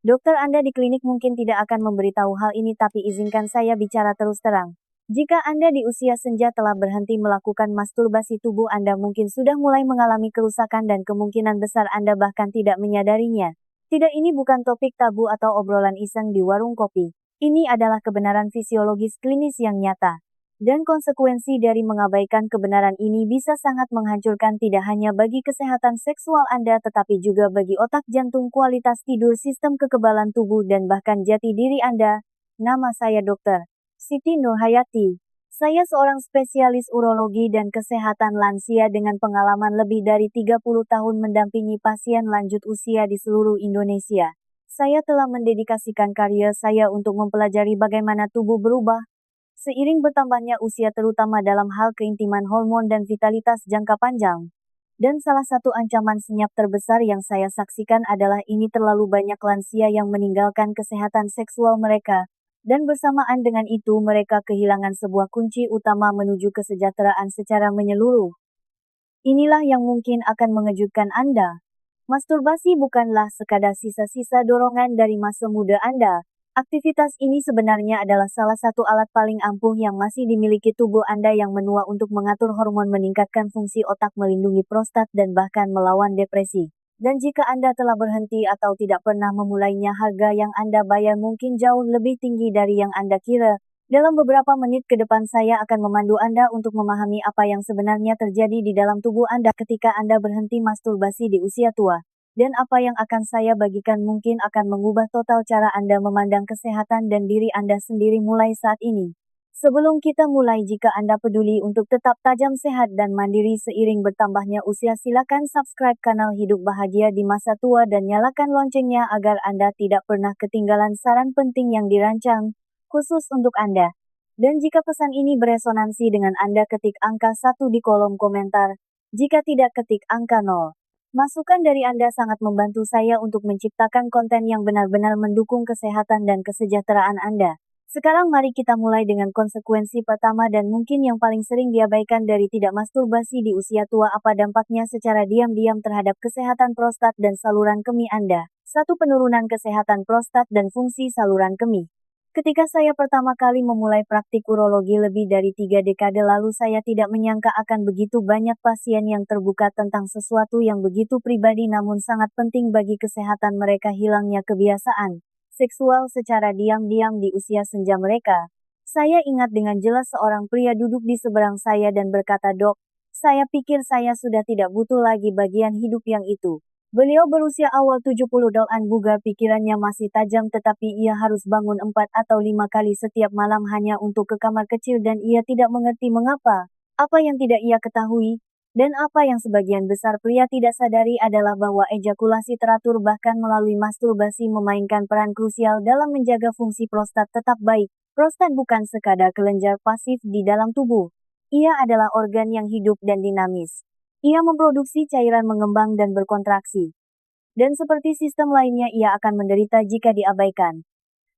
Dokter Anda di klinik mungkin tidak akan memberitahu hal ini, tapi izinkan saya bicara terus terang. Jika Anda di usia senja telah berhenti melakukan masturbasi, tubuh Anda mungkin sudah mulai mengalami kerusakan dan kemungkinan besar Anda bahkan tidak menyadarinya. Tidak, ini bukan topik tabu atau obrolan iseng di warung kopi. Ini adalah kebenaran fisiologis klinis yang nyata. Dan konsekuensi dari mengabaikan kebenaran ini bisa sangat menghancurkan tidak hanya bagi kesehatan seksual Anda tetapi juga bagi otak, jantung, kualitas tidur, sistem kekebalan tubuh dan bahkan jati diri Anda. Nama saya Dr. Siti Nurhayati. Saya seorang spesialis urologi dan kesehatan lansia dengan pengalaman lebih dari 30 tahun mendampingi pasien lanjut usia di seluruh Indonesia. Saya telah mendedikasikan karier saya untuk mempelajari bagaimana tubuh berubah seiring bertambahnya usia, terutama dalam hal keintiman, hormon, dan vitalitas jangka panjang. Dan salah satu ancaman senyap terbesar yang saya saksikan adalah ini terlalu banyak lansia yang meninggalkan kesehatan seksual mereka. Dan bersamaan dengan itu mereka kehilangan sebuah kunci utama menuju kesejahteraan secara menyeluruh. Inilah yang mungkin akan mengejutkan Anda. Masturbasi bukanlah sekadar sisa-sisa dorongan dari masa muda Anda. Aktivitas ini sebenarnya adalah salah satu alat paling ampuh yang masih dimiliki tubuh Anda yang menua untuk mengatur hormon, meningkatkan fungsi otak, melindungi prostat, dan bahkan melawan depresi. Dan jika Anda telah berhenti atau tidak pernah memulainya, harga yang Anda bayar mungkin jauh lebih tinggi dari yang Anda kira. Dalam beberapa menit ke depan saya akan memandu Anda untuk memahami apa yang sebenarnya terjadi di dalam tubuh Anda ketika Anda berhenti masturbasi di usia tua. Dan apa yang akan saya bagikan mungkin akan mengubah total cara Anda memandang kesehatan dan diri Anda sendiri mulai saat ini. Sebelum kita mulai, jika Anda peduli untuk tetap tajam, sehat, dan mandiri seiring bertambahnya usia, silakan subscribe kanal Hidup Bahagia di Masa Tua dan nyalakan loncengnya agar Anda tidak pernah ketinggalan saran penting yang dirancang khusus untuk Anda. Dan jika pesan ini beresonansi dengan Anda, ketik angka 1 di kolom komentar. Jika tidak, ketik angka 0. Masukan dari Anda sangat membantu saya untuk menciptakan konten yang benar-benar mendukung kesehatan dan kesejahteraan Anda. Sekarang mari kita mulai dengan konsekuensi pertama dan mungkin yang paling sering diabaikan dari tidak masturbasi di usia tua. Apa dampaknya secara diam-diam terhadap kesehatan prostat dan saluran kemih Anda? 1. Penurunan kesehatan prostat dan fungsi saluran kemih. Ketika saya pertama kali memulai praktik urologi lebih dari 3 dekade lalu, saya tidak menyangka akan begitu banyak pasien yang terbuka tentang sesuatu yang begitu pribadi namun sangat penting bagi kesehatan mereka, hilangnya kebiasaan seksual secara diam-diam di usia senja mereka. Saya ingat dengan jelas seorang pria duduk di seberang saya dan berkata, "Dok, saya pikir saya sudah tidak butuh lagi bagian hidup yang itu." Beliau berusia awal 70 dan bugar, pikirannya masih tajam, tetapi ia harus bangun 4 atau 5 kali setiap malam hanya untuk ke kamar kecil dan ia tidak mengerti mengapa. Apa yang tidak ia ketahui, dan apa yang sebagian besar pria tidak sadari adalah bahwa ejakulasi teratur bahkan melalui masturbasi memainkan peran krusial dalam menjaga fungsi prostat tetap baik. Prostat bukan sekadar kelenjar pasif di dalam tubuh. Ia adalah organ yang hidup dan dinamis. Ia memproduksi cairan, mengembang dan berkontraksi. Dan seperti sistem lainnya, ia akan menderita jika diabaikan.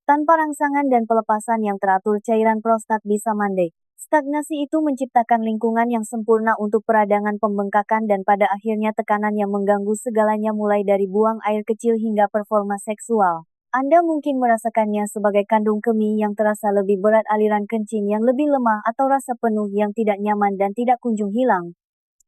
Tanpa rangsangan dan pelepasan yang teratur, cairan prostat bisa mandek. Stagnasi itu menciptakan lingkungan yang sempurna untuk peradangan, pembengkakan, dan pada akhirnya tekanan yang mengganggu segalanya, mulai dari buang air kecil hingga performa seksual. Anda mungkin merasakannya sebagai kandung kemih yang terasa lebih berat, aliran kencing yang lebih lemah, atau rasa penuh yang tidak nyaman dan tidak kunjung hilang.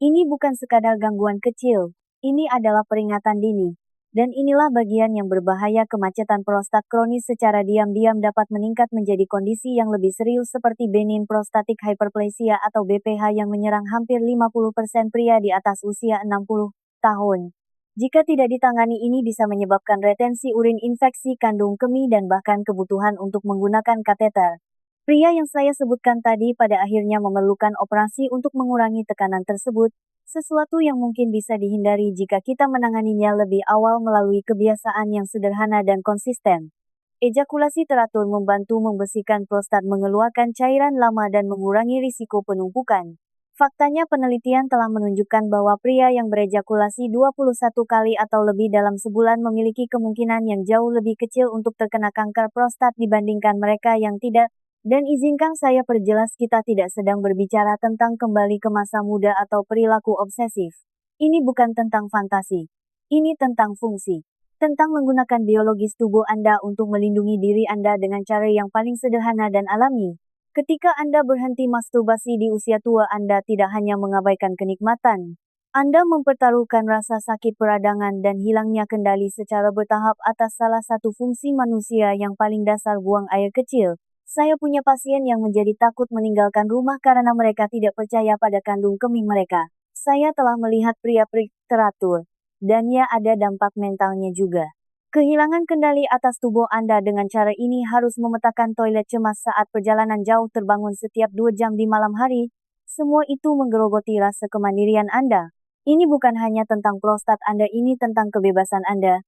Ini bukan sekadar gangguan kecil, ini adalah peringatan dini. Dan inilah bagian yang berbahaya, kemacetan prostat kronis secara diam-diam dapat meningkat menjadi kondisi yang lebih serius seperti benign prostatic hyperplasia atau BPH yang menyerang hampir 50% pria di atas usia 60 tahun. Jika tidak ditangani, ini bisa menyebabkan retensi urin, infeksi kandung kemih, dan bahkan kebutuhan untuk menggunakan kateter. Pria yang saya sebutkan tadi pada akhirnya memerlukan operasi untuk mengurangi tekanan tersebut, sesuatu yang mungkin bisa dihindari jika kita menanganinya lebih awal melalui kebiasaan yang sederhana dan konsisten. Ejakulasi teratur membantu membersihkan prostat, mengeluarkan cairan lama, dan mengurangi risiko penumpukan. Faktanya, penelitian telah menunjukkan bahwa pria yang berejakulasi 21 kali atau lebih dalam sebulan memiliki kemungkinan yang jauh lebih kecil untuk terkena kanker prostat dibandingkan mereka yang tidak. Dan izinkan saya perjelas, kita tidak sedang berbicara tentang kembali ke masa muda atau perilaku obsesif. Ini bukan tentang fantasi. Ini tentang fungsi. tentang menggunakan biologis tubuh Anda untuk melindungi diri Anda dengan cara yang paling sederhana dan alami. Ketika Anda berhenti masturbasi di usia tua, Anda tidak hanya mengabaikan kenikmatan. Anda mempertaruhkan rasa sakit peradangan dan hilangnya kendali secara bertahap atas salah satu fungsi manusia yang paling dasar, buang air kecil. Saya punya pasien yang menjadi takut meninggalkan rumah karena mereka tidak percaya pada kandung kemih mereka. Saya telah melihat pria-pria teratur, dan ya, ada dampak mentalnya juga. Kehilangan kendali atas tubuh Anda dengan cara ini harus memetakan toilet cemas saat perjalanan jauh, terbangun setiap 2 jam di malam hari. Semua itu menggerogoti rasa kemandirian Anda. Ini bukan hanya tentang prostat Anda, ini tentang kebebasan Anda.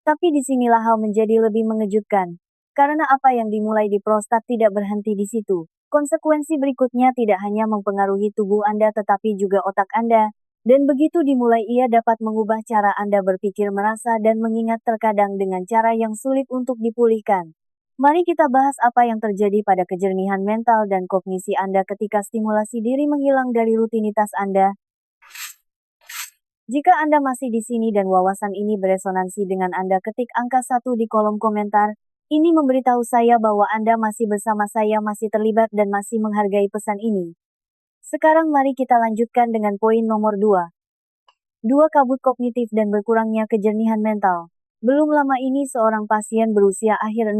Tapi disinilah hal menjadi lebih mengejutkan. Karena apa yang dimulai di prostat tidak berhenti di situ. Konsekuensi berikutnya tidak hanya mempengaruhi tubuh Anda tetapi juga otak Anda. Dan begitu dimulai, ia dapat mengubah cara Anda berpikir, merasa, dan mengingat, terkadang dengan cara yang sulit untuk dipulihkan. Mari kita bahas apa yang terjadi pada kejernihan mental dan kognisi Anda ketika stimulasi diri menghilang dari rutinitas Anda. Jika Anda masih di sini dan wawasan ini beresonansi dengan Anda, ketik angka 1 di kolom komentar. Ini memberitahu saya bahwa Anda masih bersama saya, masih terlibat, dan masih menghargai pesan ini. Sekarang mari kita lanjutkan dengan poin nomor 2. 2. Kabut kognitif dan berkurangnya kejernihan mental. Belum lama ini seorang pasien berusia akhir 60,0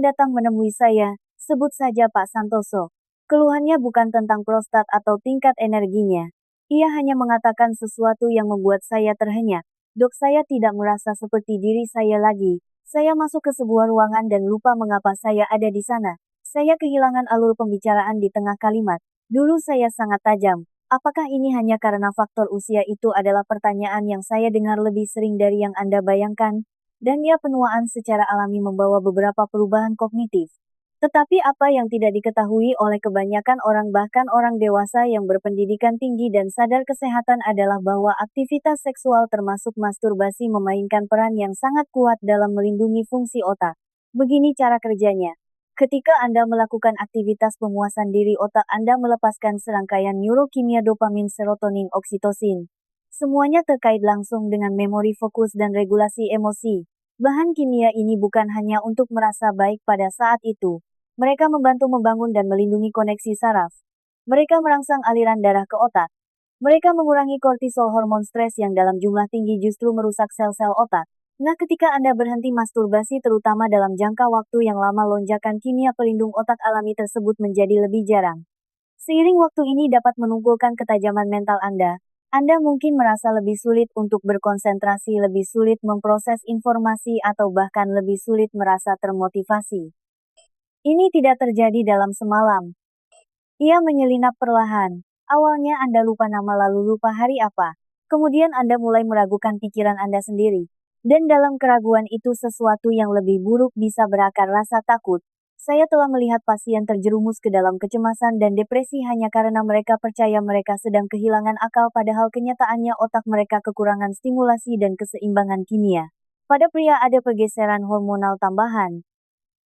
datang menemui saya, sebut saja Pak Santoso. Keluhannya bukan tentang prostat atau tingkat energinya. Ia hanya mengatakan sesuatu yang membuat saya terhenyak. Dok, saya tidak merasa seperti diri saya lagi. Saya masuk ke sebuah ruangan dan lupa mengapa saya ada di sana. Saya kehilangan alur pembicaraan di tengah kalimat. Dulu saya sangat tajam. Apakah ini hanya karena faktor usia? Itu adalah pertanyaan yang saya dengar lebih sering dari yang Anda bayangkan. Dan ya, penuaan secara alami membawa beberapa perubahan kognitif. Tetapi apa yang tidak diketahui oleh kebanyakan orang, bahkan orang dewasa yang berpendidikan tinggi dan sadar kesehatan, adalah bahwa aktivitas seksual termasuk masturbasi memainkan peran yang sangat kuat dalam melindungi fungsi otak. Begini cara kerjanya. Ketika Anda melakukan aktivitas pemuasan diri, otak Anda melepaskan serangkaian neurokimia dopamin, serotonin, oksitosin. Semuanya terkait langsung dengan memori, fokus, dan regulasi emosi. Bahan kimia ini bukan hanya untuk merasa baik pada saat itu. Mereka membantu membangun dan melindungi koneksi saraf. Mereka merangsang aliran darah ke otak. Mereka mengurangi kortisol, hormon stres yang dalam jumlah tinggi justru merusak sel-sel otak. Nah, ketika Anda berhenti masturbasi, terutama dalam jangka waktu yang lama, lonjakan kimia pelindung otak alami tersebut menjadi lebih jarang. Seiring waktu ini dapat menunggulkan ketajaman mental Anda. Anda mungkin merasa lebih sulit untuk berkonsentrasi, lebih sulit memproses informasi, atau bahkan lebih sulit merasa termotivasi. Ini tidak terjadi dalam semalam. Ia menyelinap perlahan. Awalnya Anda lupa nama, lalu lupa hari apa. Kemudian Anda mulai meragukan pikiran Anda sendiri. Dan dalam keraguan itu sesuatu yang lebih buruk bisa berakar, rasa takut. Saya telah melihat pasien terjerumus ke dalam kecemasan dan depresi hanya karena mereka percaya mereka sedang kehilangan akal, padahal kenyataannya otak mereka kekurangan stimulasi dan keseimbangan kimia. Pada pria ada pergeseran hormonal tambahan.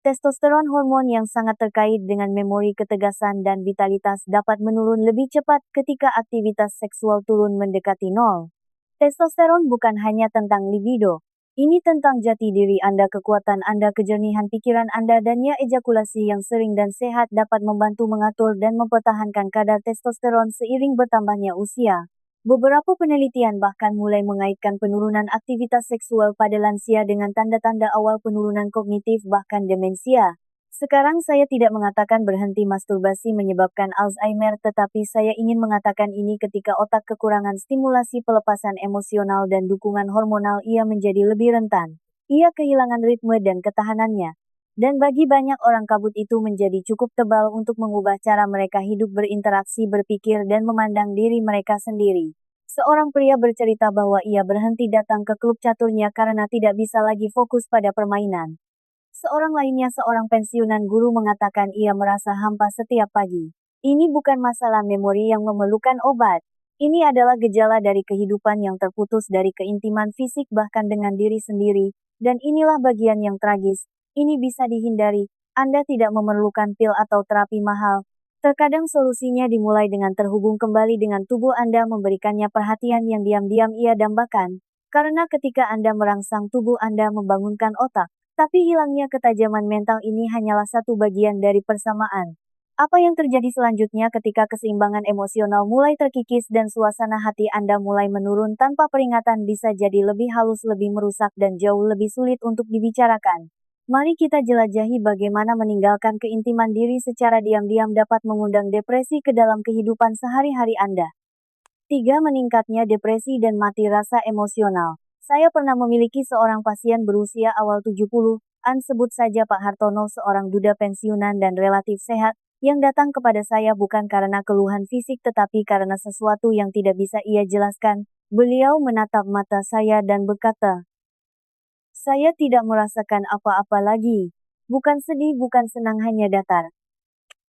Testosteron, hormon yang sangat terkait dengan memori, ketegasan, dan vitalitas, dapat menurun lebih cepat ketika aktivitas seksual turun mendekati nol. Testosteron bukan hanya tentang libido. Ini tentang jati diri Anda, kekuatan Anda, kejernihan pikiran Anda, dan ya, ejakulasi yang sering dan sehat dapat membantu mengatur dan mempertahankan kadar testosteron seiring bertambahnya usia. Beberapa penelitian bahkan mulai mengaitkan penurunan aktivitas seksual pada lansia dengan tanda-tanda awal penurunan kognitif, bahkan demensia. Sekarang saya tidak mengatakan berhenti masturbasi menyebabkan Alzheimer, tetapi saya ingin mengatakan ini ketika otak kekurangan stimulasi pelepasan emosional dan dukungan hormonal, ia menjadi lebih rentan. Ia kehilangan ritme dan ketahanannya. Dan bagi banyak orang, kabut itu menjadi cukup tebal untuk mengubah cara mereka hidup, berinteraksi, berpikir, dan memandang diri mereka sendiri. Seorang pria bercerita bahwa ia berhenti datang ke klub caturnya karena tidak bisa lagi fokus pada permainan. Seorang lainnya, seorang pensiunan guru, mengatakan ia merasa hampa setiap pagi. Ini bukan masalah memori yang memerlukan obat. Ini adalah gejala dari kehidupan yang terputus, dari keintiman fisik bahkan dengan diri sendiri. Dan inilah bagian yang tragis. Ini bisa dihindari. Anda tidak memerlukan pil atau terapi mahal. Terkadang solusinya dimulai dengan terhubung kembali dengan tubuh Anda, memberikannya perhatian yang diam-diam ia dambakan. Karena ketika Anda merangsang tubuh Anda membangunkan otak, tapi hilangnya ketajaman mental ini hanyalah satu bagian dari persamaan. Apa yang terjadi selanjutnya ketika keseimbangan emosional mulai terkikis dan suasana hati Anda mulai menurun tanpa peringatan bisa jadi lebih halus, lebih merusak, dan jauh lebih sulit untuk dibicarakan. Mari kita jelajahi bagaimana meninggalkan keintiman diri secara diam-diam dapat mengundang depresi ke dalam kehidupan sehari-hari Anda. 3. Meningkatnya depresi dan mati rasa emosional. Saya pernah memiliki seorang pasien berusia awal 70-an, sebut saja Pak Hartono, seorang duda pensiunan dan relatif sehat, yang datang kepada saya bukan karena keluhan fisik tetapi karena sesuatu yang tidak bisa ia jelaskan. Beliau menatap mata saya dan berkata, "Saya tidak merasakan apa-apa lagi. Bukan sedih, bukan senang, hanya datar."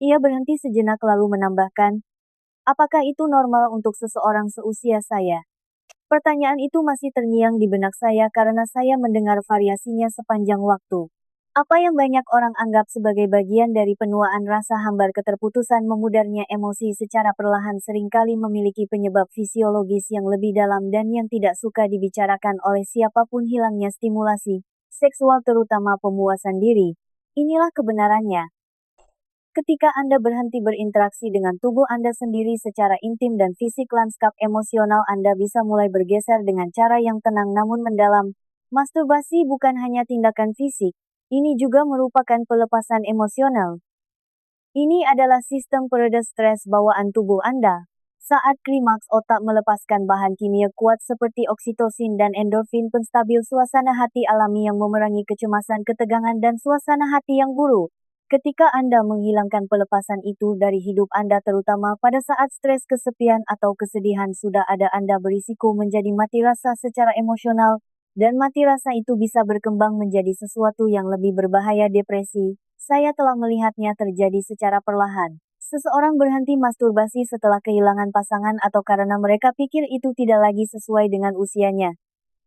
Ia berhenti sejenak lalu menambahkan, "Apakah itu normal untuk seseorang seusia saya?" Pertanyaan itu masih terngiang di benak saya karena saya mendengar variasinya sepanjang waktu. Apa yang banyak orang anggap sebagai bagian dari penuaan rasa hambar, keterputusan memudarnya emosi secara perlahan, seringkali memiliki penyebab fisiologis yang lebih dalam dan yang tidak suka dibicarakan oleh siapapun. Hilangnya stimulasi seksual, terutama pemuasan diri. Inilah kebenarannya. Ketika Anda berhenti berinteraksi dengan tubuh Anda sendiri secara intim dan fisik, lanskap emosional Anda bisa mulai bergeser dengan cara yang tenang namun mendalam. Masturbasi bukan hanya tindakan fisik, ini juga merupakan pelepasan emosional. Ini adalah sistem pereda stres bawaan tubuh Anda. Saat klimaks, otak melepaskan bahan kimia kuat seperti oksitosin dan endorfin, penstabil suasana hati alami yang memerangi kecemasan, ketegangan, dan suasana hati yang buruk. Ketika Anda menghilangkan pelepasan itu dari hidup Anda, terutama pada saat stres, kesepian, atau kesedihan sudah ada, Anda berisiko menjadi mati rasa secara emosional, dan mati rasa itu bisa berkembang menjadi sesuatu yang lebih berbahaya, depresi. Saya telah melihatnya terjadi secara perlahan. Seseorang berhenti masturbasi setelah kehilangan pasangan atau karena mereka pikir itu tidak lagi sesuai dengan usianya.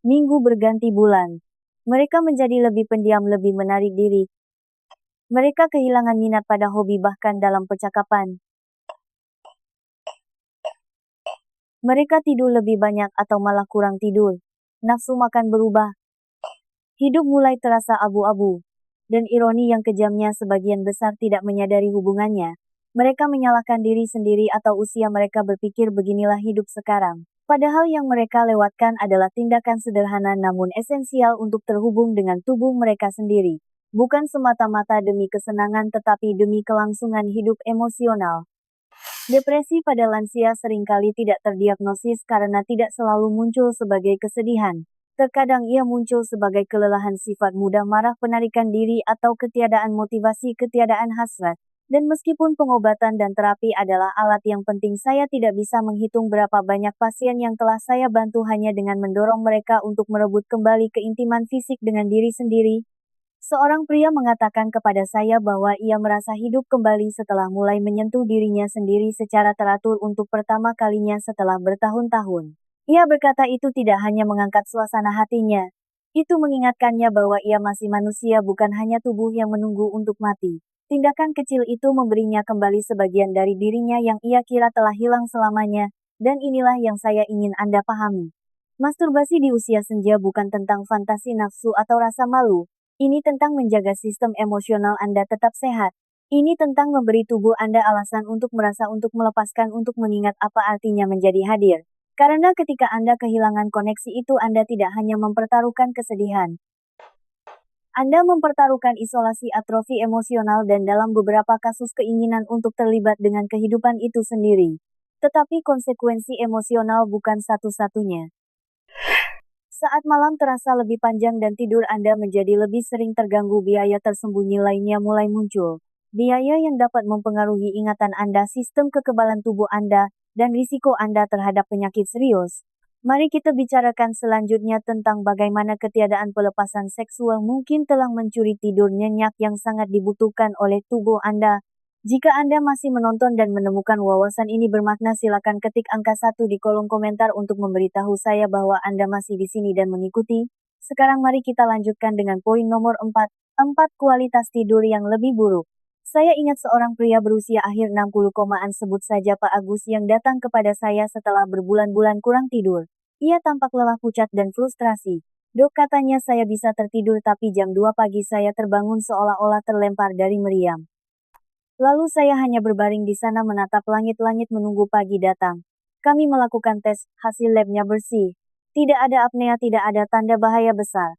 Minggu berganti bulan. Mereka menjadi lebih pendiam, lebih menarik diri. Mereka kehilangan minat pada hobi, bahkan dalam percakapan. Mereka tidur lebih banyak atau malah kurang tidur. Nafsu makan berubah. Hidup mulai terasa abu-abu. Dan ironi yang kejamnya, sebagian besar tidak menyadari hubungannya. Mereka menyalahkan diri sendiri atau usia mereka, berpikir beginilah hidup sekarang. Padahal yang mereka lewatkan adalah tindakan sederhana namun esensial untuk terhubung dengan tubuh mereka sendiri. Bukan semata-mata demi kesenangan tetapi demi kelangsungan hidup emosional. Depresi pada lansia seringkali tidak terdiagnosis karena tidak selalu muncul sebagai kesedihan. Terkadang ia muncul sebagai kelelahan sifat, mudah marah, penarikan diri, atau ketiadaan motivasi, ketiadaan hasrat. Dan meskipun pengobatan dan terapi adalah alat yang penting, saya tidak bisa menghitung berapa banyak pasien yang telah saya bantu hanya dengan mendorong mereka untuk merebut kembali keintiman fisik dengan diri sendiri. Seorang pria mengatakan kepada saya bahwa ia merasa hidup kembali setelah mulai menyentuh dirinya sendiri secara teratur untuk pertama kalinya setelah bertahun-tahun. Ia berkata itu tidak hanya mengangkat suasana hatinya, itu mengingatkannya bahwa ia masih manusia, bukan hanya tubuh yang menunggu untuk mati. Tindakan kecil itu memberinya kembali sebagian dari dirinya yang ia kira telah hilang selamanya, dan inilah yang saya ingin Anda pahami. Masturbasi di usia senja bukan tentang fantasi nafsu atau rasa malu. Ini tentang menjaga sistem emosional Anda tetap sehat. Ini tentang memberi tubuh Anda alasan untuk merasa, untuk melepaskan, untuk mengingat apa artinya menjadi hadir. Karena ketika Anda kehilangan koneksi itu, Anda tidak hanya mempertaruhkan kesedihan. Anda mempertaruhkan isolasi, atrofi emosional, dan dalam beberapa kasus keinginan untuk terlibat dengan kehidupan itu sendiri. Tetapi konsekuensi emosional bukan satu-satunya. Saat malam terasa lebih panjang dan tidur Anda menjadi lebih sering terganggu, biaya tersembunyi lainnya mulai muncul. Biaya yang dapat mempengaruhi ingatan Anda, sistem kekebalan tubuh Anda, dan risiko Anda terhadap penyakit serius. Mari kita bicarakan selanjutnya tentang bagaimana ketiadaan pelepasan seksual mungkin telah mencuri tidur nyenyak yang sangat dibutuhkan oleh tubuh Anda. Jika Anda masih menonton dan menemukan wawasan ini bermakna, silakan ketik angka 1 di kolom komentar untuk memberitahu saya bahwa Anda masih di sini dan mengikuti. Sekarang mari kita lanjutkan dengan poin nomor 4. Kualitas tidur yang lebih buruk. Saya ingat seorang pria berusia akhir 60-an, sebut saja Pak Agus, yang datang kepada saya setelah berbulan-bulan kurang tidur. Ia tampak lelah pucat dan frustrasi. Dok, katanya saya bisa tertidur tapi jam 2 pagi saya terbangun seolah-olah terlempar dari meriam. Lalu saya hanya berbaring di sana menatap langit-langit menunggu pagi datang. Kami melakukan tes, hasil labnya bersih. Tidak ada apnea, tidak ada tanda bahaya besar.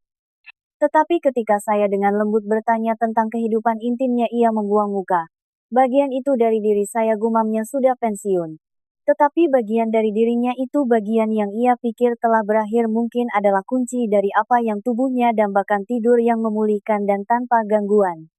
Tetapi ketika saya dengan lembut bertanya tentang kehidupan intimnya, ia membuang muka. Bagian itu dari diri saya, gumamnya, sudah pensiun. Tetapi bagian dari dirinya itu, bagian yang ia pikir telah berakhir, mungkin adalah kunci dari apa yang tubuhnya dambakan, tidur yang memulihkan dan tanpa gangguan.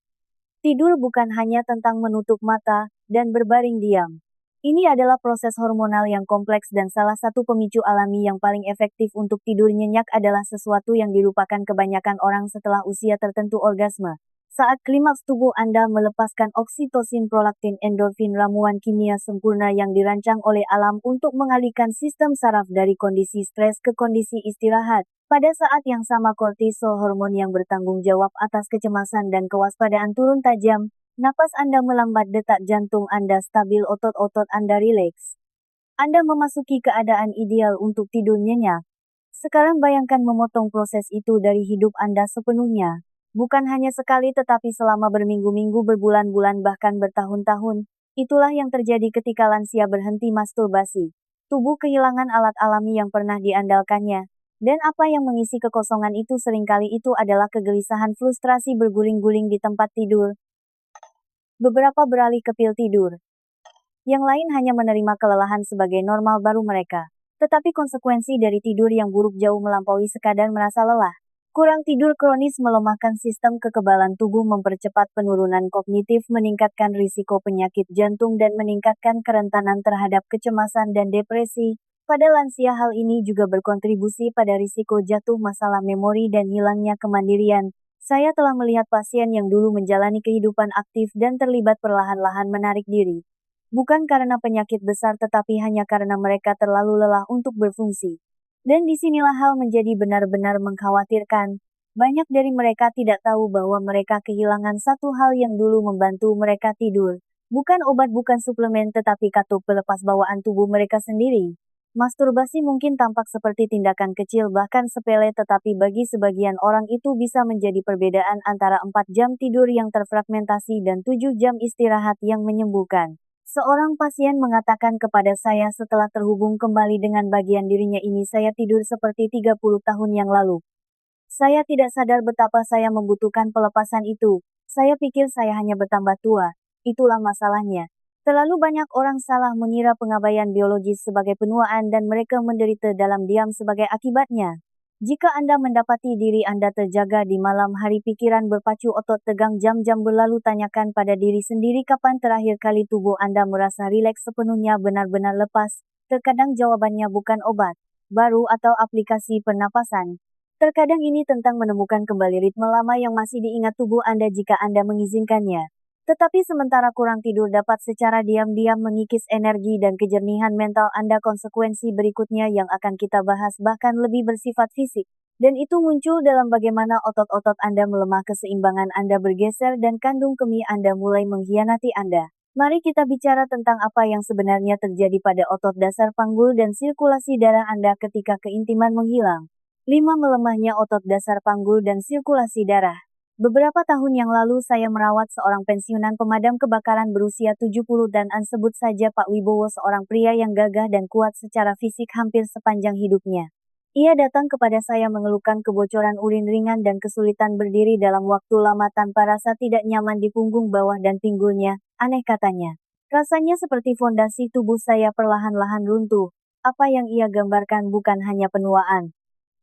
Tidur bukan hanya tentang menutup mata dan berbaring diam. Ini adalah proses hormonal yang kompleks dan salah satu pemicu alami yang paling efektif untuk tidur nyenyak adalah sesuatu yang dilupakan kebanyakan orang setelah usia tertentu, orgasme. Saat klimaks tubuh Anda melepaskan oksitosin, prolaktin, endorfin, ramuan kimia sempurna yang dirancang oleh alam untuk mengalihkan sistem saraf dari kondisi stres ke kondisi istirahat. Pada saat yang sama kortisol, hormon yang bertanggung jawab atas kecemasan dan kewaspadaan, turun tajam. Napas Anda melambat, detak jantung Anda stabil, otot-otot Anda rileks. Anda memasuki keadaan ideal untuk tidur nyenyak. Sekarang bayangkan memotong proses itu dari hidup Anda sepenuhnya. Bukan hanya sekali tetapi selama berminggu-minggu, berbulan-bulan, bahkan bertahun-tahun. Itulah yang terjadi ketika lansia berhenti masturbasi. Tubuh kehilangan alat alami yang pernah diandalkannya. Dan apa yang mengisi kekosongan itu seringkali itu adalah kegelisahan, frustrasi berguling-guling di tempat tidur. Beberapa beralih ke pil tidur. Yang lain hanya menerima kelelahan sebagai normal baru mereka. Tetapi konsekuensi dari tidur yang buruk jauh melampaui sekadar merasa lelah. Kurang tidur kronis melemahkan sistem kekebalan tubuh, mempercepat penurunan kognitif, meningkatkan risiko penyakit jantung, dan meningkatkan kerentanan terhadap kecemasan dan depresi. Pada lansia hal ini juga berkontribusi pada risiko jatuh, masalah memori, dan hilangnya kemandirian. Saya telah melihat pasien yang dulu menjalani kehidupan aktif dan terlibat perlahan-lahan menarik diri. Bukan karena penyakit besar tetapi hanya karena mereka terlalu lelah untuk berfungsi. Dan disinilah hal menjadi benar-benar mengkhawatirkan. Banyak dari mereka tidak tahu bahwa mereka kehilangan satu hal yang dulu membantu mereka tidur. Bukan obat, bukan suplemen, tetapi katup pelepas bawaan tubuh mereka sendiri. Masturbasi mungkin tampak seperti tindakan kecil, bahkan sepele, tetapi bagi sebagian orang itu bisa menjadi perbedaan antara 4 jam tidur yang terfragmentasi dan 7 jam istirahat yang menyembuhkan. Seorang pasien mengatakan kepada saya setelah terhubung kembali dengan bagian dirinya ini, saya tidur seperti 30 tahun yang lalu. Saya tidak sadar betapa saya membutuhkan pelepasan itu. Saya pikir saya hanya bertambah tua. Itulah masalahnya. Terlalu banyak orang salah mengira pengabaian biologis sebagai penuaan dan mereka menderita dalam diam sebagai akibatnya. Jika Anda mendapati diri Anda terjaga di malam hari, pikiran berpacu, otot tegang, jam-jam berlalu, tanyakan pada diri sendiri kapan terakhir kali tubuh Anda merasa rileks sepenuhnya, benar-benar lepas. Terkadang jawabannya bukan obat baru atau aplikasi pernapasan. Terkadang ini tentang menemukan kembali ritme lama yang masih diingat tubuh Anda jika Anda mengizinkannya. Tetapi sementara kurang tidur dapat secara diam-diam mengikis energi dan kejernihan mental Anda, konsekuensi berikutnya yang akan kita bahas bahkan lebih bersifat fisik. Dan itu muncul dalam bagaimana otot-otot Anda melemah, keseimbangan Anda bergeser, dan kandung kemih Anda mulai mengkhianati Anda. Mari kita bicara tentang apa yang sebenarnya terjadi pada otot dasar panggul dan sirkulasi darah Anda ketika keintiman menghilang. 5. Melemahnya otot dasar panggul dan sirkulasi darah. Beberapa tahun yang lalu saya merawat seorang pensiunan pemadam kebakaran berusia 70 dan sebut saja Pak Wibowo, seorang pria yang gagah dan kuat secara fisik hampir sepanjang hidupnya. Ia datang kepada saya mengeluhkan kebocoran urin ringan dan kesulitan berdiri dalam waktu lama tanpa rasa tidak nyaman di punggung bawah dan pinggulnya. Aneh, katanya. Rasanya seperti fondasi tubuh saya perlahan-lahan runtuh. Apa yang ia gambarkan bukan hanya penuaan.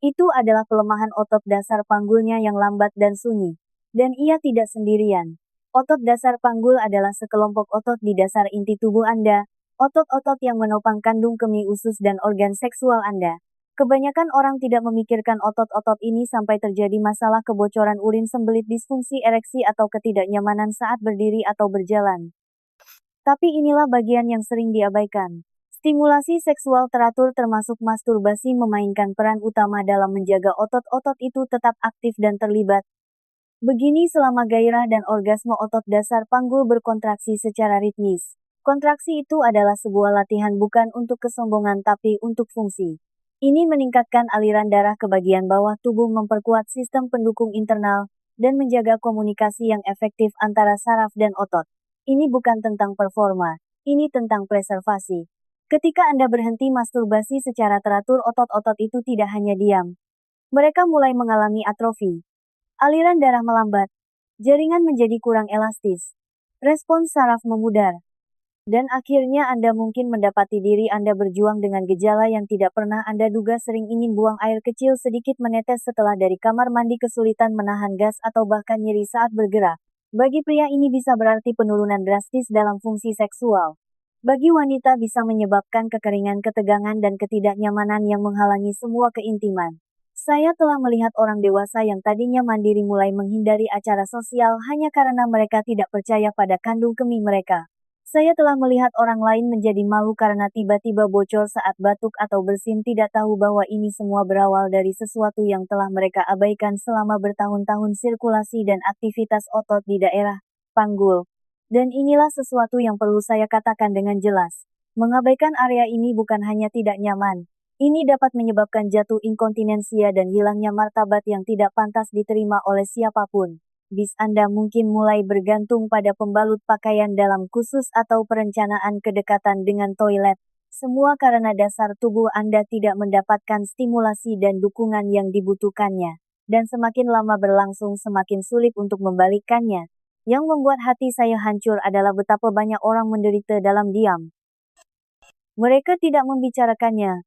Itu adalah pelemahan otot dasar panggulnya yang lambat dan sunyi. Dan ia tidak sendirian. Otot dasar panggul adalah sekelompok otot di dasar inti tubuh Anda, otot-otot yang menopang kandung kemih, usus, dan organ seksual Anda. Kebanyakan orang tidak memikirkan otot-otot ini sampai terjadi masalah kebocoran urin, sembelit, disfungsi ereksi, atau ketidaknyamanan saat berdiri atau berjalan. Tapi inilah bagian yang sering diabaikan. Stimulasi seksual teratur termasuk masturbasi memainkan peran utama dalam menjaga otot-otot itu tetap aktif dan terlibat. Begini selama gairah dan orgasme otot dasar panggul berkontraksi secara ritmis. Kontraksi itu adalah sebuah latihan bukan untuk kesombongan tapi untuk fungsi. Ini meningkatkan aliran darah ke bagian bawah tubuh, memperkuat sistem pendukung internal, dan menjaga komunikasi yang efektif antara saraf dan otot. Ini bukan tentang performa, ini tentang preservasi. Ketika Anda berhenti masturbasi secara teratur, otot-otot itu tidak hanya diam. Mereka mulai mengalami atrofi. Aliran darah melambat. Jaringan menjadi kurang elastis. Respons saraf memudar. Dan akhirnya Anda mungkin mendapati diri Anda berjuang dengan gejala yang tidak pernah Anda duga, sering ingin buang air kecil sedikit menetes setelah dari kamar mandi, kesulitan menahan gas, atau bahkan nyeri saat bergerak. Bagi pria ini bisa berarti penurunan drastis dalam fungsi seksual. Bagi wanita bisa menyebabkan kekeringan, ketegangan, dan ketidaknyamanan yang menghalangi semua keintiman. Saya telah melihat orang dewasa yang tadinya mandiri mulai menghindari acara sosial hanya karena mereka tidak percaya pada kandung kemih mereka. Saya telah melihat orang lain menjadi malu karena tiba-tiba bocor saat batuk atau bersin, tidak tahu bahwa ini semua berawal dari sesuatu yang telah mereka abaikan selama bertahun-tahun: sirkulasi dan aktivitas otot di daerah panggul. Dan inilah sesuatu yang perlu saya katakan dengan jelas. Mengabaikan area ini bukan hanya tidak nyaman. Ini dapat menyebabkan jatuh, inkontinensia, dan hilangnya martabat yang tidak pantas diterima oleh siapapun. Bis Anda mungkin mulai bergantung pada pembalut pakaian dalam khusus atau perencanaan kedekatan dengan toilet. Semua karena dasar tubuh Anda tidak mendapatkan stimulasi dan dukungan yang dibutuhkannya. Dan semakin lama berlangsung, semakin sulit untuk membalikkannya. Yang membuat hati saya hancur adalah betapa banyak orang menderita dalam diam. Mereka tidak membicarakannya.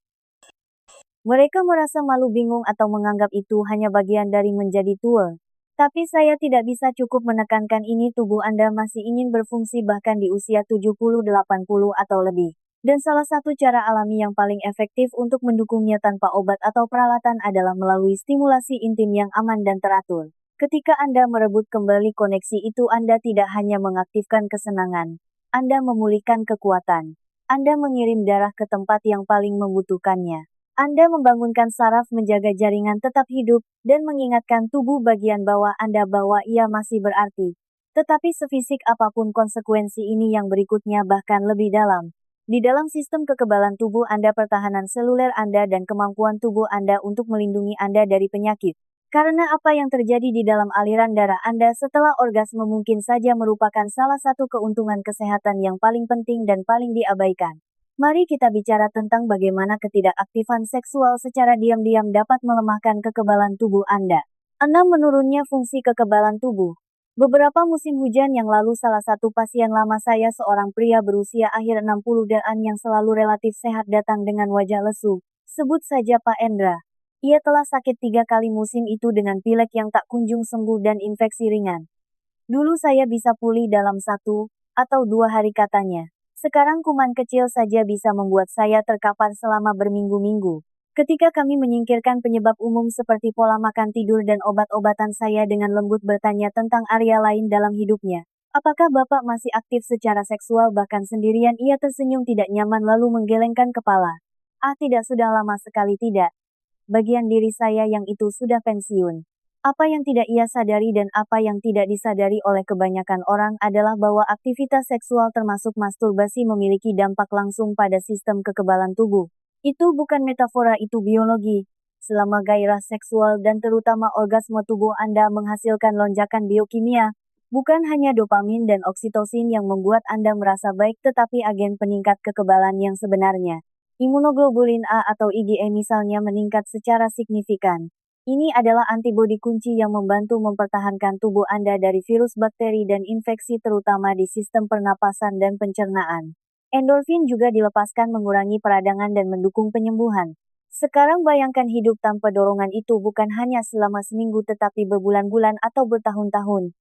Mereka merasa malu, bingung, atau menganggap itu hanya bagian dari menjadi tua. Tapi saya tidak bisa cukup menekankan ini. Tubuh Anda masih ingin berfungsi bahkan di usia 70, 80 atau lebih. Dan salah satu cara alami yang paling efektif untuk mendukungnya tanpa obat atau peralatan adalah melalui stimulasi intim yang aman dan teratur. Ketika Anda merebut kembali koneksi itu, Anda tidak hanya mengaktifkan kesenangan. Anda memulihkan kekuatan. Anda mengirim darah ke tempat yang paling membutuhkannya. Anda membangunkan saraf, menjaga jaringan tetap hidup, dan mengingatkan tubuh bagian bawah Anda bahwa ia masih berarti. Tetapi sefisik apapun konsekuensi ini yang berikutnya bahkan lebih dalam. Di dalam sistem kekebalan tubuh Anda, pertahanan seluler Anda, dan kemampuan tubuh Anda untuk melindungi Anda dari penyakit. Karena apa yang terjadi di dalam aliran darah Anda setelah orgasme mungkin saja merupakan salah satu keuntungan kesehatan yang paling penting dan paling diabaikan. Mari kita bicara tentang bagaimana ketidakaktifan seksual secara diam-diam dapat melemahkan kekebalan tubuh Anda. 6. Menurunnya fungsi kekebalan tubuh. Beberapa musim hujan yang lalu, salah satu pasien lama saya, seorang pria berusia akhir 60-an yang selalu relatif sehat, datang dengan wajah lesu. Sebut saja Pak Endra. Ia telah sakit 3 kali musim itu dengan pilek yang tak kunjung sembuh dan infeksi ringan. Dulu saya bisa pulih dalam 1 atau 2 hari katanya. Sekarang kuman kecil saja bisa membuat saya terkapar selama berminggu-minggu. Ketika kami menyingkirkan penyebab umum seperti pola makan, tidur, dan obat-obatan, saya dengan lembut bertanya tentang area lain dalam hidupnya. Apakah Bapak masih aktif secara seksual bahkan sendirian? Ia tersenyum tidak nyaman lalu menggelengkan kepala. Ah, tidak, sudah lama sekali tidak. Bagian diri saya yang itu sudah pensiun. Apa yang tidak ia sadari dan apa yang tidak disadari oleh kebanyakan orang adalah bahwa aktivitas seksual termasuk masturbasi memiliki dampak langsung pada sistem kekebalan tubuh. Itu bukan metafora, itu biologi. Selama gairah seksual dan terutama orgasme, tubuh Anda menghasilkan lonjakan biokimia. Bukan hanya dopamin dan oksitosin yang membuat Anda merasa baik, tetapi agen peningkat kekebalan yang sebenarnya. Imunoglobulin A atau IgE misalnya meningkat secara signifikan. Ini adalah antibodi kunci yang membantu mempertahankan tubuh Anda dari virus, bakteri, dan infeksi, terutama di sistem pernapasan dan pencernaan. Endorfin juga dilepaskan, mengurangi peradangan dan mendukung penyembuhan. Sekarang bayangkan hidup tanpa dorongan itu, bukan hanya selama seminggu tetapi berbulan-bulan atau bertahun-tahun.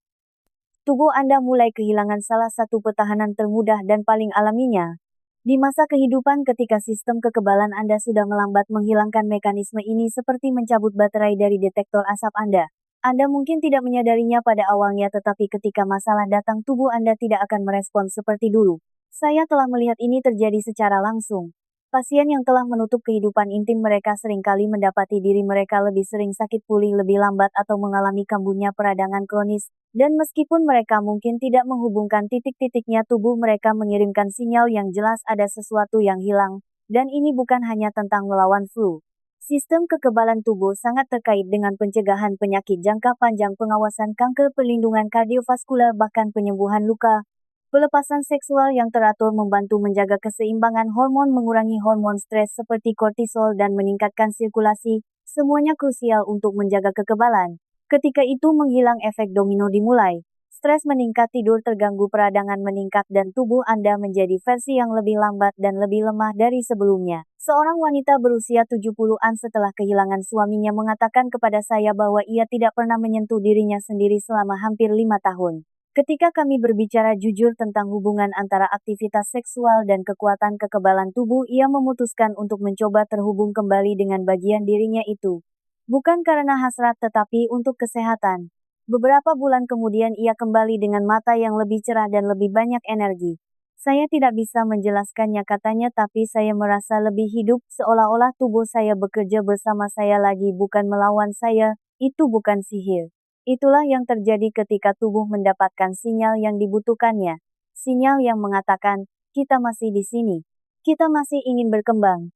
Tubuh Anda mulai kehilangan salah satu pertahanan termudah dan paling alaminya. Di masa kehidupan ketika sistem kekebalan Anda sudah melambat, menghilangkan mekanisme ini seperti mencabut baterai dari detektor asap Anda. Anda mungkin tidak menyadarinya pada awalnya, tetapi ketika masalah datang, tubuh Anda tidak akan merespons seperti dulu. Saya telah melihat ini terjadi secara langsung. Pasien yang telah menutup kehidupan intim mereka seringkali mendapati diri mereka lebih sering sakit, pulih lebih lambat, atau mengalami kambuhnya peradangan kronis. Dan meskipun mereka mungkin tidak menghubungkan titik-titiknya, tubuh mereka mengirimkan sinyal yang jelas ada sesuatu yang hilang. Dan ini bukan hanya tentang melawan flu. Sistem kekebalan tubuh sangat terkait dengan pencegahan penyakit jangka panjang, pengawasan kanker, perlindungan kardiovaskular, bahkan penyembuhan luka. Pelepasan seksual yang teratur membantu menjaga keseimbangan hormon, mengurangi hormon stres seperti kortisol, dan meningkatkan sirkulasi. Semuanya krusial untuk menjaga kekebalan. Ketika itu menghilang, efek domino dimulai. Stres meningkat, tidur terganggu, peradangan meningkat, dan tubuh Anda menjadi versi yang lebih lambat dan lebih lemah dari sebelumnya. Seorang wanita berusia 70-an setelah kehilangan suaminya mengatakan kepada saya bahwa ia tidak pernah menyentuh dirinya sendiri selama hampir 5 tahun. Ketika kami berbicara jujur tentang hubungan antara aktivitas seksual dan kekuatan kekebalan tubuh, ia memutuskan untuk mencoba terhubung kembali dengan bagian dirinya itu. Bukan karena hasrat tetapi untuk kesehatan. Beberapa bulan kemudian ia kembali dengan mata yang lebih cerah dan lebih banyak energi. Saya tidak bisa menjelaskannya, katanya, tapi saya merasa lebih hidup, seolah-olah tubuh saya bekerja bersama saya lagi, bukan melawan saya. Itu bukan sihir. Itulah yang terjadi ketika tubuh mendapatkan sinyal yang dibutuhkannya. Sinyal yang mengatakan, kita masih di sini. Kita masih ingin berkembang.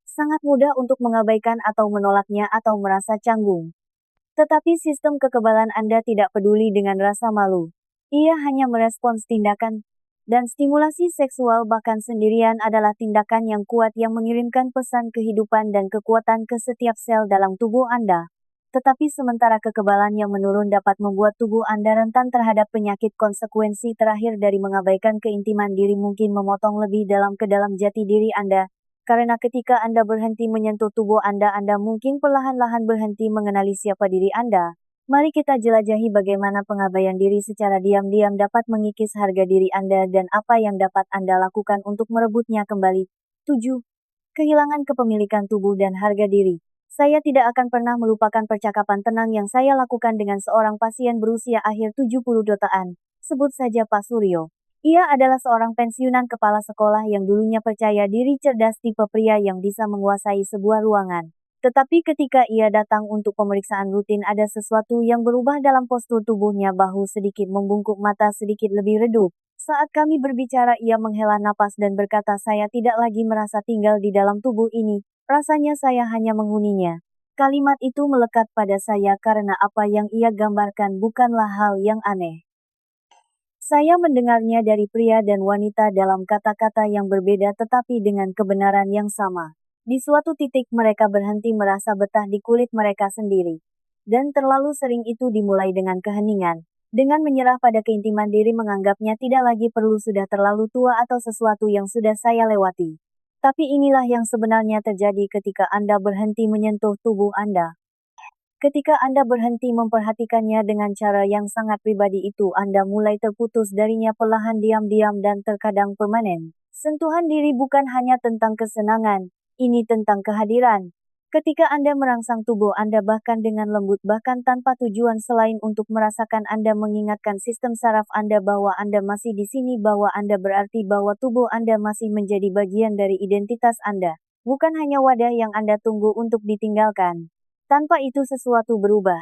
Sangat mudah untuk mengabaikan atau menolaknya atau merasa canggung. Tetapi sistem kekebalan Anda tidak peduli dengan rasa malu. Ia hanya merespons tindakan. Dan stimulasi seksual bahkan sendirian adalah tindakan yang kuat yang mengirimkan pesan kehidupan dan kekuatan ke setiap sel dalam tubuh Anda. Tetapi sementara kekebalan yang menurun dapat membuat tubuh Anda rentan terhadap penyakit, konsekuensi terakhir dari mengabaikan keintiman diri mungkin memotong lebih dalam ke dalam jati diri Anda. Karena ketika Anda berhenti menyentuh tubuh Anda mungkin perlahan-lahan berhenti mengenali siapa diri Anda. Mari kita jelajahi bagaimana pengabaian diri secara diam-diam dapat mengikis harga diri Anda dan apa yang dapat Anda lakukan untuk merebutnya kembali. 7. Kehilangan kepemilikan tubuh dan harga diri. Saya tidak akan pernah melupakan percakapan tenang yang saya lakukan dengan seorang pasien berusia akhir 70-an. Sebut saja Pak Suryo. Ia adalah seorang pensiunan kepala sekolah yang dulunya percaya diri, cerdas, tipe pria yang bisa menguasai sebuah ruangan. Tetapi ketika ia datang untuk pemeriksaan rutin, ada sesuatu yang berubah dalam postur tubuhnya, bahu sedikit membungkuk, mata sedikit lebih redup. Saat kami berbicara, ia menghela napas dan berkata, saya tidak lagi merasa tinggal di dalam tubuh ini, rasanya saya hanya menghuninya. Kalimat itu melekat pada saya karena apa yang ia gambarkan bukanlah hal yang aneh. Saya mendengarnya dari pria dan wanita dalam kata-kata yang berbeda tetapi dengan kebenaran yang sama. Di suatu titik mereka berhenti merasa betah di kulit mereka sendiri. Dan terlalu sering itu dimulai dengan keheningan. Dengan menyerah pada keintiman diri, menganggapnya tidak lagi perlu, sudah terlalu tua atau sesuatu yang sudah saya lewati. Tapi inilah yang sebenarnya terjadi ketika Anda berhenti menyentuh tubuh Anda. Ketika Anda berhenti memperhatikannya dengan cara yang sangat pribadi itu, Anda mulai terputus darinya perlahan, diam-diam, dan terkadang permanen. Sentuhan diri bukan hanya tentang kesenangan. Ini tentang kehadiran. Ketika Anda merangsang tubuh Anda bahkan dengan lembut, bahkan tanpa tujuan selain untuk merasakan, Anda mengingatkan sistem saraf Anda bahwa Anda masih di sini, bahwa Anda berarti, bahwa tubuh Anda masih menjadi bagian dari identitas Anda. Bukan hanya wadah yang Anda tunggu untuk ditinggalkan. Tanpa itu sesuatu berubah.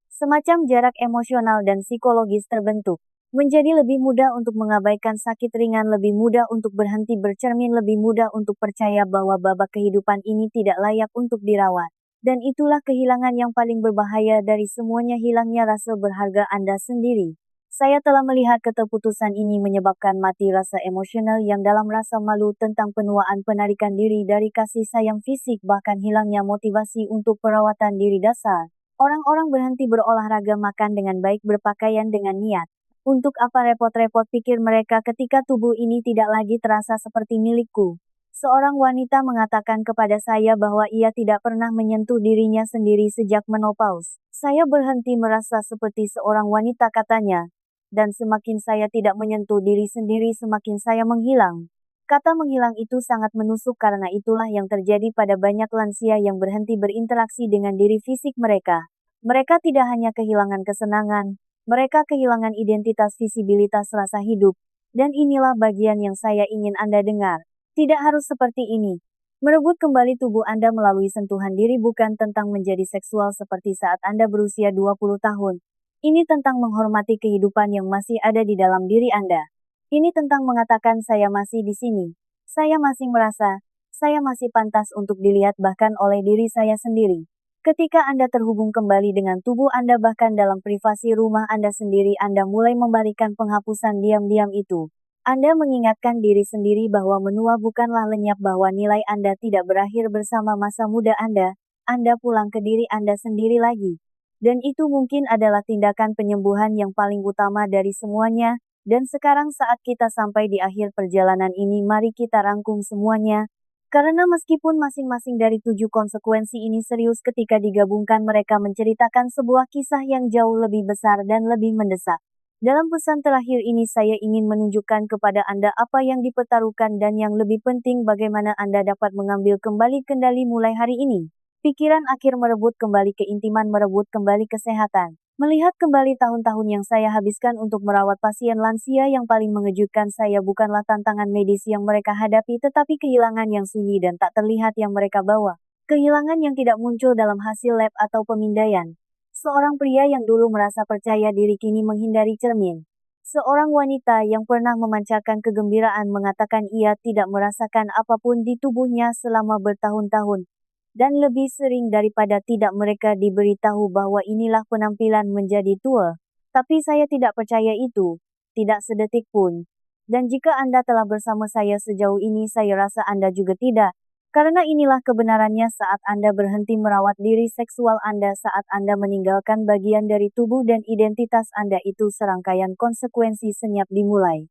Semacam jarak emosional dan psikologis terbentuk. Menjadi lebih mudah untuk mengabaikan sakit ringan, lebih mudah untuk berhenti bercermin, lebih mudah untuk percaya bahwa babak kehidupan ini tidak layak untuk dirawat. Dan itulah kehilangan yang paling berbahaya dari semuanya, hilangnya rasa berharga Anda sendiri. Saya telah melihat keterputusan ini menyebabkan mati rasa emosional yang dalam, rasa malu tentang penuaan, penarikan diri dari kasih sayang fisik, bahkan hilangnya motivasi untuk perawatan diri dasar. Orang-orang berhenti berolahraga, makan dengan baik, berpakaian dengan niat. Untuk apa repot-repot, pikir mereka, ketika tubuh ini tidak lagi terasa seperti milikku. Seorang wanita mengatakan kepada saya bahwa ia tidak pernah menyentuh dirinya sendiri sejak menopause. Saya berhenti merasa seperti seorang wanita, katanya. Dan semakin saya tidak menyentuh diri sendiri, semakin saya menghilang. Kata menghilang itu sangat menusuk karena itulah yang terjadi pada banyak lansia yang berhenti berinteraksi dengan diri fisik mereka. Mereka tidak hanya kehilangan kesenangan, mereka kehilangan identitas, visibilitas, rasa hidup. Dan inilah bagian yang saya ingin Anda dengar. Tidak harus seperti ini. Merebut kembali tubuh Anda melalui sentuhan diri bukan tentang menjadi seksual seperti saat Anda berusia 20 tahun. Ini tentang menghormati kehidupan yang masih ada di dalam diri Anda. Ini tentang mengatakan, saya masih di sini. Saya masih merasa, Saya masih pantas untuk dilihat bahkan oleh diri saya sendiri. Ketika Anda terhubung kembali dengan tubuh Anda bahkan dalam privasi rumah Anda sendiri Anda mulai membalikan penghapusan diam-diam itu. Anda mengingatkan diri sendiri bahwa menua bukanlah lenyap bahwa nilai Anda tidak berakhir bersama masa muda Anda pulang ke diri Anda sendiri lagi. Dan itu mungkin adalah tindakan penyembuhan yang paling utama dari semuanya, dan sekarang saat kita sampai di akhir perjalanan ini mari kita rangkum semuanya. Karena meskipun masing-masing dari 7 konsekuensi ini serius ketika digabungkan mereka menceritakan sebuah kisah yang jauh lebih besar dan lebih mendesak. Dalam pesan terakhir ini saya ingin menunjukkan kepada Anda apa yang dipertaruhkan dan yang lebih penting bagaimana Anda dapat mengambil kembali kendali mulai hari ini. Pikiran akhir merebut kembali keintiman merebut kembali kesehatan. Melihat kembali tahun-tahun yang saya habiskan untuk merawat pasien lansia yang paling mengejutkan saya bukanlah tantangan medis yang mereka hadapi tetapi kehilangan yang sunyi dan tak terlihat yang mereka bawa. Kehilangan yang tidak muncul dalam hasil lab atau pemindaian. Seorang pria yang dulu merasa percaya diri kini menghindari cermin. Seorang wanita yang pernah memancarkan kegembiraan mengatakan ia tidak merasakan apapun di tubuhnya selama bertahun-tahun. Dan lebih sering daripada tidak mereka diberitahu bahwa inilah penampilan menjadi tua. Tapi saya tidak percaya itu, tidak sedetik pun. Dan jika Anda telah bersama saya sejauh ini saya rasa Anda juga tidak. Karena inilah kebenarannya saat Anda berhenti merawat diri seksual Anda saat Anda meninggalkan bagian dari tubuh dan identitas Anda itu serangkaian konsekuensi senyap dimulai.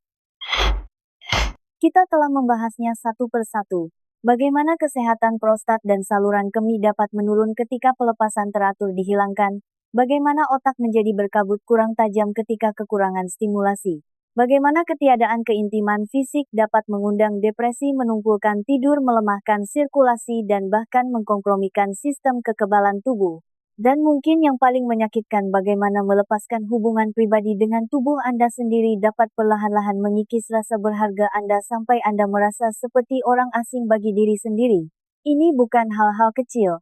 Kita telah membahasnya satu persatu. Bagaimana kesehatan prostat dan saluran kemih dapat menurun ketika pelepasan teratur dihilangkan? Bagaimana otak menjadi berkabut kurang tajam ketika kekurangan stimulasi? Bagaimana ketiadaan keintiman fisik dapat mengundang depresi, menumpukan tidur, melemahkan sirkulasi, dan bahkan mengkompromikan sistem kekebalan tubuh? Dan mungkin yang paling menyakitkan bagaimana melepaskan hubungan pribadi dengan tubuh Anda sendiri dapat perlahan-lahan mengikis rasa berharga Anda sampai Anda merasa seperti orang asing bagi diri sendiri. Ini bukan hal-hal kecil.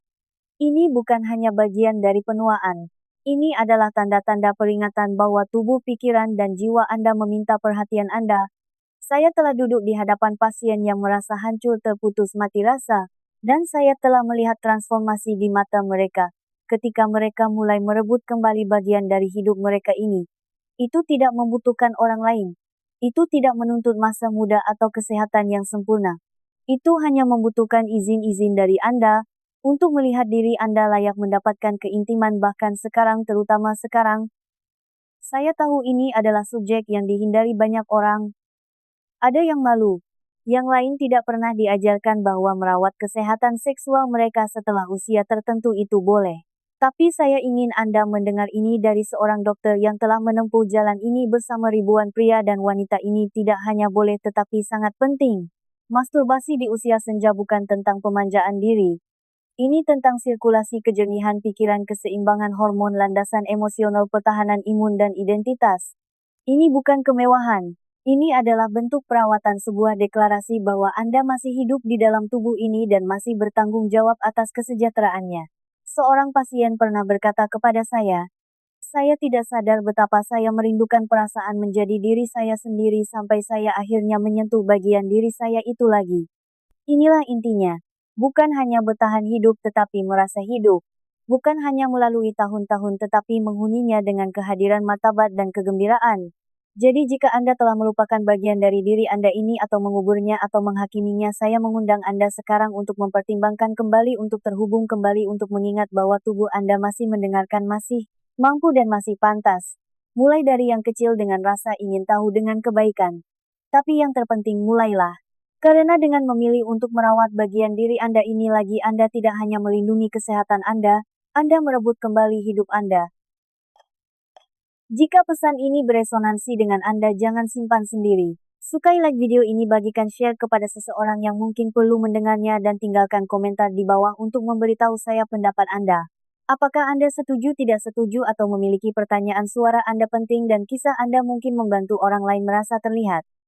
Ini bukan hanya bagian dari penuaan. Ini adalah tanda-tanda peringatan bahwa tubuh, pikiran, dan jiwa Anda meminta perhatian Anda. Saya telah duduk di hadapan pasien yang merasa hancur terputus mati rasa, dan saya telah melihat transformasi di mata mereka. Ketika mereka mulai merebut kembali bagian dari hidup mereka ini. Itu tidak membutuhkan orang lain. Itu tidak menuntut masa muda atau kesehatan yang sempurna. Itu hanya membutuhkan izin-izin dari Anda, untuk melihat diri Anda layak mendapatkan keintiman bahkan sekarang terutama sekarang. Saya tahu ini adalah subjek yang dihindari banyak orang. Ada yang malu. Yang lain tidak pernah diajarkan bahwa merawat kesehatan seksual mereka setelah usia tertentu itu boleh. Tapi saya ingin Anda mendengar ini dari seorang dokter yang telah menempuh jalan ini bersama ribuan pria dan wanita ini tidak hanya boleh tetapi sangat penting. Masturbasi di usia senja bukan tentang pemanjaan diri. Ini tentang sirkulasi kejernihan pikiran keseimbangan hormon landasan emosional pertahanan imun dan identitas. Ini bukan kemewahan. Ini adalah bentuk perawatan sebuah deklarasi bahwa Anda masih hidup di dalam tubuh ini dan masih bertanggung jawab atas kesejahteraannya. Seorang pasien pernah berkata kepada saya tidak sadar betapa saya merindukan perasaan menjadi diri saya sendiri sampai saya akhirnya menyentuh bagian diri saya itu lagi. Inilah intinya. Bukan hanya bertahan hidup tetapi merasa hidup. Bukan hanya melalui tahun-tahun tetapi menghuninya dengan kehadiran martabat dan kegembiraan. Jadi jika Anda telah melupakan bagian dari diri Anda ini atau menguburnya atau menghakiminya saya mengundang Anda sekarang untuk mempertimbangkan kembali untuk terhubung kembali untuk mengingat bahwa tubuh Anda masih mendengarkan masih mampu dan masih pantas. Mulai dari yang kecil dengan rasa ingin tahu dengan kebaikan. Tapi yang terpenting mulailah. Karena dengan memilih untuk merawat bagian diri Anda ini lagi Anda tidak hanya melindungi kesehatan Anda merebut kembali hidup Anda. Jika pesan ini beresonansi dengan Anda jangan simpan sendiri. Sukai like video ini bagikan share kepada seseorang yang mungkin perlu mendengarnya dan tinggalkan komentar di bawah untuk memberitahu saya pendapat Anda. Apakah Anda setuju tidak setuju atau memiliki pertanyaan suara Anda penting dan kisah Anda mungkin membantu orang lain merasa terlihat.